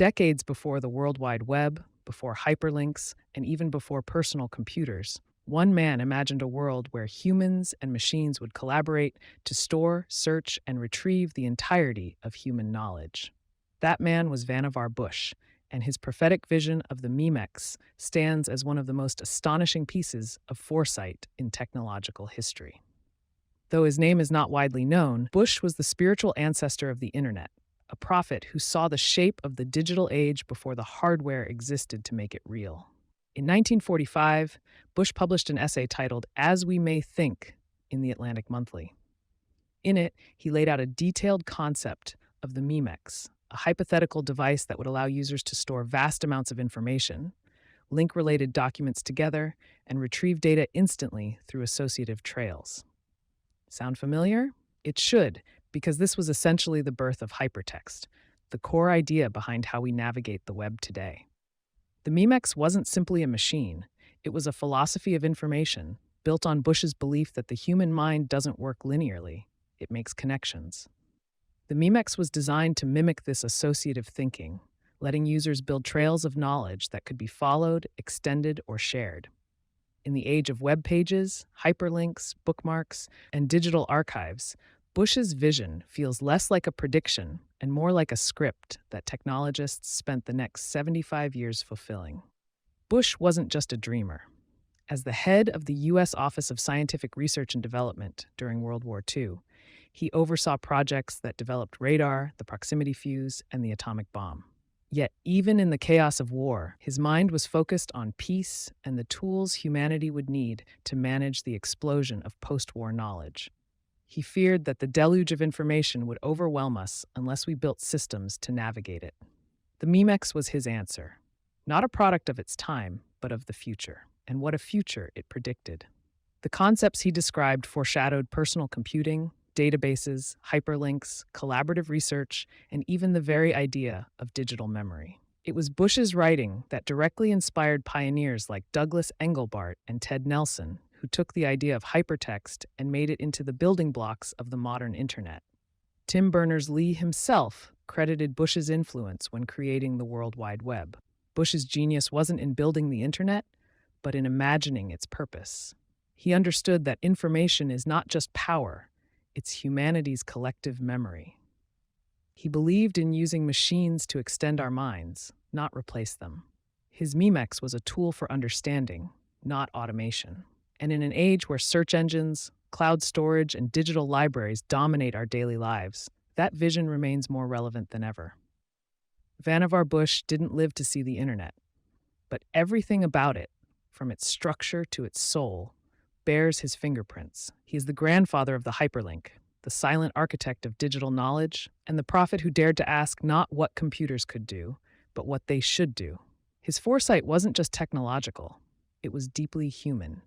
Decades before the World Wide Web, before hyperlinks, and even before personal computers, one man imagined a world where humans and machines would collaborate to store, search, and retrieve the entirety of human knowledge. That man was Vannevar Bush, and his prophetic vision of the Memex stands as one of the most astonishing pieces of foresight in technological history. Though his name is not widely known, Bush was the spiritual ancestor of the internet, a prophet who saw the shape of the digital age before the hardware existed to make it real. In 1945, Bush published an essay titled As We May Think in the Atlantic Monthly. In it, he laid out a detailed concept of the Memex, a hypothetical device that would allow users to store vast amounts of information, link related documents together, and retrieve data instantly through associative trails. Sound familiar? It should, because this was essentially the birth of hypertext, the core idea behind how we navigate the web today. The Memex wasn't simply a machine, it was a philosophy of information built on Bush's belief that the human mind doesn't work linearly, it makes connections. The Memex was designed to mimic this associative thinking, letting users build trails of knowledge that could be followed, extended, or shared. In the age of web pages, hyperlinks, bookmarks, and digital archives, Bush's vision feels less like a prediction and more like a script that technologists spent the next 75 years fulfilling. Bush wasn't just a dreamer. As the head of the U.S. Office of Scientific Research and Development during World War II, he oversaw projects that developed radar, the proximity fuse, and the atomic bomb. Yet, even in the chaos of war, his mind was focused on peace and the tools humanity would need to manage the explosion of post-war knowledge. He feared that the deluge of information would overwhelm us unless we built systems to navigate it. The Memex was his answer, not a product of its time, but of the future, and what a future it predicted. The concepts he described foreshadowed personal computing, databases, hyperlinks, collaborative research, and even the very idea of digital memory. It was Bush's writing that directly inspired pioneers like Douglas Engelbart and Ted Nelson, who took the idea of hypertext and made it into the building blocks of the modern internet. Tim Berners-Lee himself credited Bush's influence when creating the World Wide Web. Bush's genius wasn't in building the internet, but in imagining its purpose. He understood that information is not just power, it's humanity's collective memory. He believed in using machines to extend our minds, not replace them. His Memex was a tool for understanding, not automation. And in an age where search engines, cloud storage, and digital libraries dominate our daily lives, that vision remains more relevant than ever. Vannevar Bush didn't live to see the internet, but everything about it, from its structure to its soul, bears his fingerprints. He is the grandfather of the hyperlink, the silent architect of digital knowledge, and the prophet who dared to ask not what computers could do, but what they should do. His foresight wasn't just technological, it was deeply human.